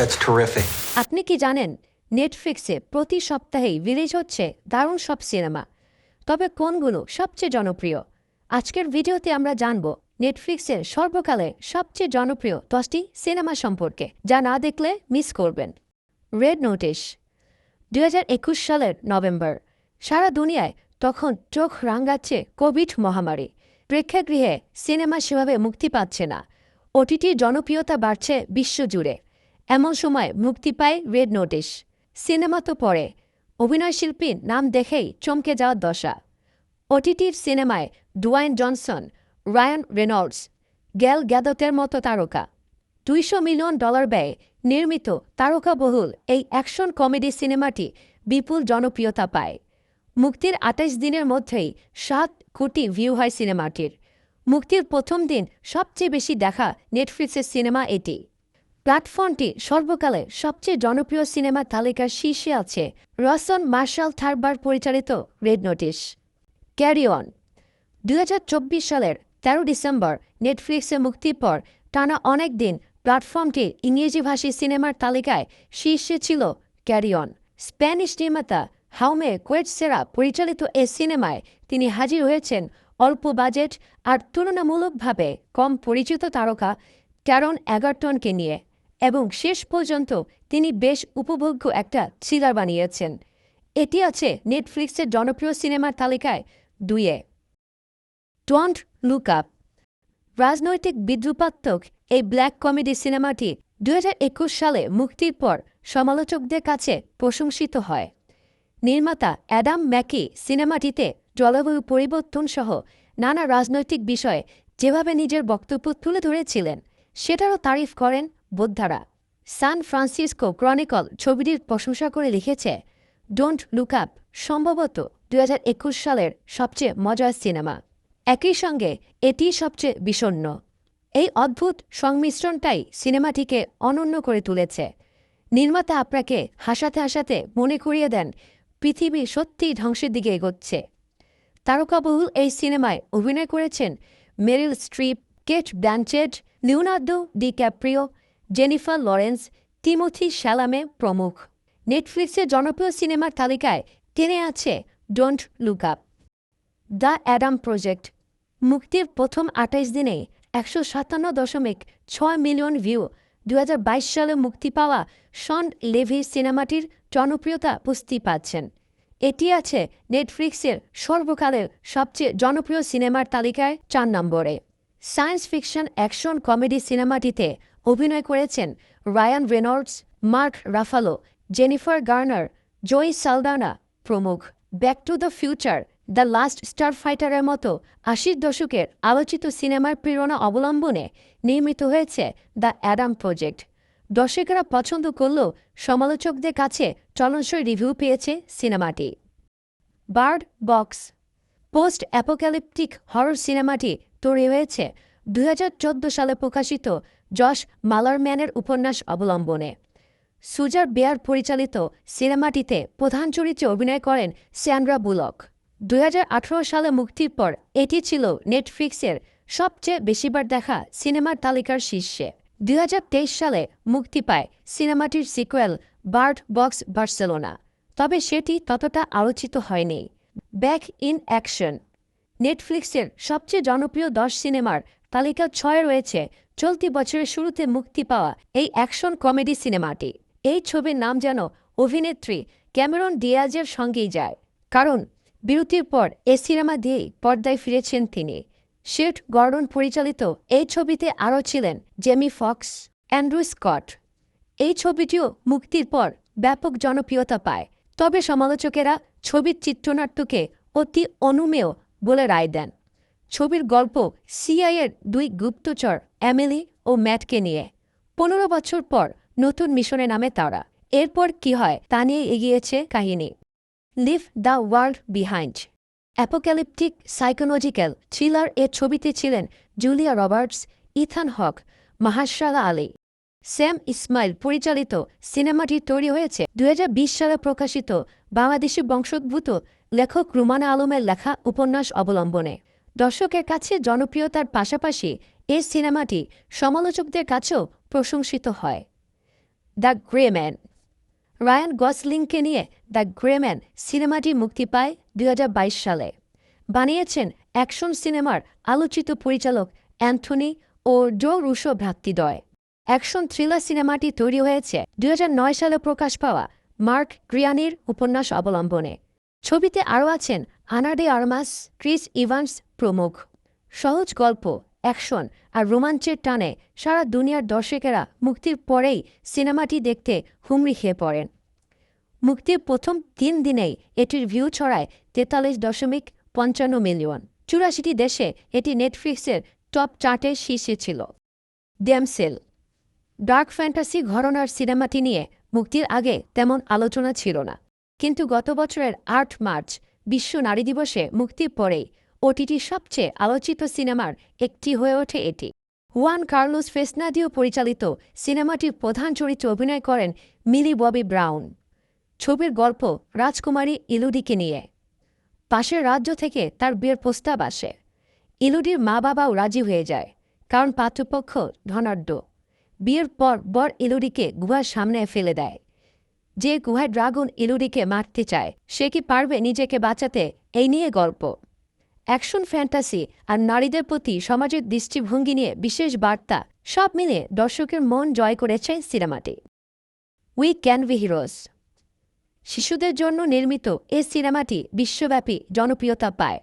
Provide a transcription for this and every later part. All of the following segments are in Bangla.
That's terrific. আপনি কি জানেন নেটফ্লিক্সে প্রতি সপ্তাহেই রিলিজ হচ্ছে দারুণ সব সিনেমা? তবে কোনগুলো সবচেয়ে জনপ্রিয়? আজকের ভিডিওতে আমরা জানব নেটফ্লিক্সের সর্বকালের সবচেয়ে জনপ্রিয় 10টি সিনেমা সম্পর্কে, যা না দেখলে মিস করবেন। Red notice. 2021 সালের নভেম্বর। সারা দুনিয়ায় তখন চোখ রাঙাচ্ছে কোভিড মহামারী। প্রেক্ষাগৃহে সিনেমা সেভাবে মুক্তি পাচ্ছে না। ওটিটির জনপ্রিয়তা বাড়ছে বিশ্বজুড়ে। এমন সময় মুক্তি পায় রেড নোটিশ। সিনেমা তো পরে, অভিনয়শিল্পীর নাম দেখেই চমকে যাওয়ার দশা। ওটিটির সিনেমায় Dwayne Johnson, Ryan Reynolds, Gal গ্যাদটের মতো তারকা। $200 মিলিয়ন ব্যয়ে নির্মিত তারকাবহুল এই অ্যাকশন কমেডি সিনেমাটি বিপুল জনপ্রিয়তা পায়। মুক্তির 28 দিনের মধ্যেই 7 কোটি ভিউ হয় সিনেমাটির। মুক্তির প্রথম দিন সবচেয়ে বেশি দেখা নেটফ্লিক্সের সিনেমা এটি। প্ল্যাটফর্মটি সর্বকালের সবচেয়ে জনপ্রিয় সিনেমার তালিকার শীর্ষে আছে রসন মার্শাল থারবার পরিচালিত রেড নোটিশ। Carry on. 2024 সালের 13 ডিসেম্বর নেটফ্লিক্সে মুক্তির পর টানা অনেক দিন প্ল্যাটফর্মটির ইংরেজিভাষী সিনেমার তালিকায় শীর্ষে ছিল ক্যারি অন। স্প্যানিশ নির্মাতা হাউমে কোয়েটসেরা পরিচালিত এ সিনেমায় তিনি হাজির হয়েছেন অল্প বাজেট আর তুলনামূলকভাবে কম পরিচিত তারকা ট্যারন এগারটনকে নিয়ে, এবং শেষ পর্যন্ত তিনি বেশ উপভোগ্য একটা থ্রিলার বানিয়েছেন। এটি আছে নেটফ্লিক্সের জনপ্রিয় সিনেমার তালিকায় 2-এ। Don't look up. রাজনৈতিক বিদ্রুপাত্মক এই ব্ল্যাক কমেডি সিনেমাটি 2021 সালে মুক্তির পর সমালোচকদের কাছে প্রশংসিত হয়। নির্মাতা অ্যাডাম ম্যাকি সিনেমাটিতে জলবায়ু পরিবর্তন সহ নানা রাজনৈতিক বিষয়ে যেভাবে নিজের বক্তব্য তুলে ধরেছিলেন, সেটারও তারিফ করেন বোদ্ধারা। সান ফ্রান্সিসকো ক্রনিকল ছবিটির প্রশংসা করে লিখেছে, ডোন্ট লুক আপ সম্ভবত 2021 সালের সবচেয়ে মজার সিনেমা। একই সঙ্গে এটি সবচেয়ে বিষণ্ণ। এই অদ্ভুত সংমিশ্রণটাই সিনেমাটিকে অনন্য করে তুলেছে। নির্মাতা আপনাকে হাসাতে হাসাতে মনে করিয়ে দেন পৃথিবী সত্যিই ধ্বংসের দিকে এগোচ্ছে। তারকাবহুল এই সিনেমায় অভিনয় করেছেন Meryl Streep, Cate Blanchett, Leonardo DiCaprio, Jennifer Lawrence, Timothée Chalamet প্রমুখ। নেটফ্লিক্সের জনপ্রিয় সিনেমার তালিকায় টেনে আছে don't look up. The Adam project. মুক্তির প্রথম 28 দিনে 157.6 মিলিয়ন ভিউ। 2022 সালে মুক্তি পাওয়া শন লেভির সিনেমাটির জনপ্রিয়তা বুঝতেই পাচ্ছেন। এটি আছে নেটফ্লিক্সের সর্বকালের সবচেয়ে জনপ্রিয় সিনেমার তালিকায় 4 নম্বরে। সায়েন্স ফিকশন অ্যাকশন কমেডি সিনেমাটিতে অভিনয় করেছেন Ryan Reynolds, Mark Ruffalo, Jennifer Garner, Zoe Saldana প্রমুখ। Back to the future, the last star ফাইটারের মতো 80 দশকের আলোচিত সিনেমার প্রেরণা অবলম্বনে নির্মিত হয়েছে দ্য অ্যাডাম প্রজেক্ট। দর্শকেরা পছন্দ করলেও সমালোচকদের কাছে চলনসই রিভিউ পেয়েছে সিনেমাটি। Bird box. পোস্ট অ্যাপোক্যালিপটিক হরর সিনেমাটি তৈরি হয়েছে 2014 সালে প্রকাশিত জশ মালারম্যানের উপন্যাস অবলম্বনে। সুজার বেয়ার পরিচালিত সিনেমাটিতে প্রধান চরিত্রে অভিনয় করেন স্যান্ড্রা বুলক। 2018 সালে মুক্তির পর এটি ছিল নেটফ্লিক্সের সবচেয়ে বেশিবার দেখা সিনেমার তালিকার শীর্ষে। 2023 সালে মুক্তি পায় সিনেমাটির সিকুয়েল বার্ড বক্স বার্সেলোনা, তবে সেটি ততটা আলোচিত হয়নি। Back in action. নেটফ্লিক্সের সবচেয়ে জনপ্রিয় 10 সিনেমার তালিকা 6-এ রয়েছে চলতি বছরের শুরুতে মুক্তি পাওয়া এই অ্যাকশন কমেডি সিনেমাটি। এই ছবির নাম যেন অভিনেত্রী ক্যামেরন ডিয়াজের সঙ্গেই যায়, কারণ বিরতির পর এ সিনেমা দিয়েই পর্দায় ফিরেছেন তিনি। শেট গর্ডন পরিচালিত এই ছবিতে আরও ছিলেন জেমি ফক্স, অ্যান্ড্রু স্কট। এই ছবিটিও মুক্তির পর ব্যাপক জনপ্রিয়তা পায়, তবে সমালোচকেরা ছবির চিত্রনাট্যকে অতি অনুমেয় বলে রায় দেন। ছবির গল্প সিআইএর 2 গুপ্তচর এমিলি ও ম্যাটকে নিয়ে। 15 বছর পর নতুন মিশনে নামে তারা। এরপর কি হয় তা নিয়ে এগিয়েছে কাহিনী। Leave the world behind. Apocalyptic psychological thriller এ ছবিতে ছিলেন Julia Roberts, Ethan Hawke, Mahershala Ali. Sam Esmail পরিচালিত সিনেমাটি তৈরি হয়েছে 2020 সালে প্রকাশিত বাংলাদেশি বংশোদ্ভূত লেখক রুমানা আলমের লেখা উপন্যাস অবলম্বনে। দর্শকের কাছে জনপ্রিয়তার পাশাপাশি এই সিনেমাটি সমালোচকদের কাছেও প্রশংসিত হয়। The grey man. রায়ান গসলিংকে নিয়ে দ্য গ্রে ম্যান সিনেমাটি মুক্তি পায় ২০২২ সালে। বানিয়েছেন অ্যাকশন সিনেমার আলোচিত পরিচালক অ্যান্থনি ও জো রুশো ভ্রাতৃদ্বয়। অ্যাকশন থ্রিলার সিনেমাটি তৈরি হয়েছে ২০০৯ সালে প্রকাশ পাওয়া মার্ক গ্রিয়ানির উপন্যাস অবলম্বনে। ছবিতে আরও আছেন আনা ডে আর্মাস, ক্রিস ইভান্স প্রমুখ। সহজ গল্প, অ্যাকশন আর রোমাঞ্চের টানে সারা দুনিয়ার দর্শকেরা মুক্তির পরেই সিনেমাটি দেখতে হুমড়ি খেয়ে পড়েন। মুক্তির প্রথম ৩ দিনেই এটির ভিউ ছড়ায় ৪৩.৫৫ মিলিয়ন। ৮৪টি দেশে এটি নেটফ্লিক্সের টপ চার্টের শীর্ষে ছিল। ড্যামসেল। ডার্ক ফ্যান্টাসি ঘরানার সিনেমাটি নিয়ে মুক্তির আগে তেমন আলোচনা ছিল না, কিন্তু গত বছরের ৮ মার্চ বিশ্ব নারী দিবসে মুক্তির পরেই ওটিটির সবচেয়ে আলোচিত সিনেমার একটি হয়ে ওঠে এটি। হুয়ান কার্লোস ফেসনাদিও পরিচালিত সিনেমাটির প্রধান চরিত্রে অভিনয় করেন মিলি ববি ব্রাউন। ছবির গল্প রাজকুমারী ইলুডিকে নিয়ে। পাশের রাজ্য থেকে তার বিয়ের প্রস্তাব আসে। ইলুডির মা বাবাও রাজি হয়ে যায়, কারণ পাত্রপক্ষ ধনাঢ্য। বিয়ের পর বর ইলুডিকে গুহার সামনে ফেলে দেয়। যে গুহায় ড্রাগন ইলুডিকে মারতে চায়, সে কি পারবে নিজেকে বাঁচাতে, এই নিয়ে গল্প। অ্যাকশন, ফ্যান্টাসি আর নারীদের প্রতি সমাজের দৃষ্টিভঙ্গি নিয়ে বিশেষ বার্তা, সব মিলে দর্শকের মন জয় করেছে সিনেমাটি। We can be heroes. শিশুদের জন্য নির্মিত এই সিনেমাটি বিশ্বব্যাপী জনপ্রিয়তা পায়।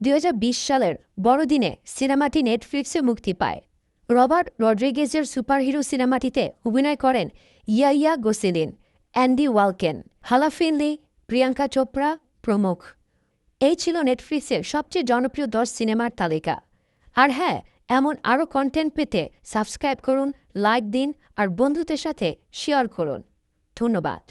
২০২০ সালের বড়দিনে সিনেমাটি নেটফ্লিক্সে মুক্তি পায়। রবার্ট রড্রিগেজের সুপারহিরো সিনেমাটিতে অভিনয় করেন ইয়াইয়া গোসেলিন, অ্যান্ডি ওয়ালকেন, হালা ফিনলি, প্রিয়াঙ্কা চোপড়া প্রমুখ। এই ছিল নেটফ্লিক্সের সবচেয়ে জনপ্রিয় ১০ সিনেমার তালিকা। আর হ্যাঁ, এমন আরও কন্টেন্ট পেতে সাবস্ক্রাইব করুন, লাইক দিন আর বন্ধুদের সাথে শেয়ার করুন। ধন্যবাদ।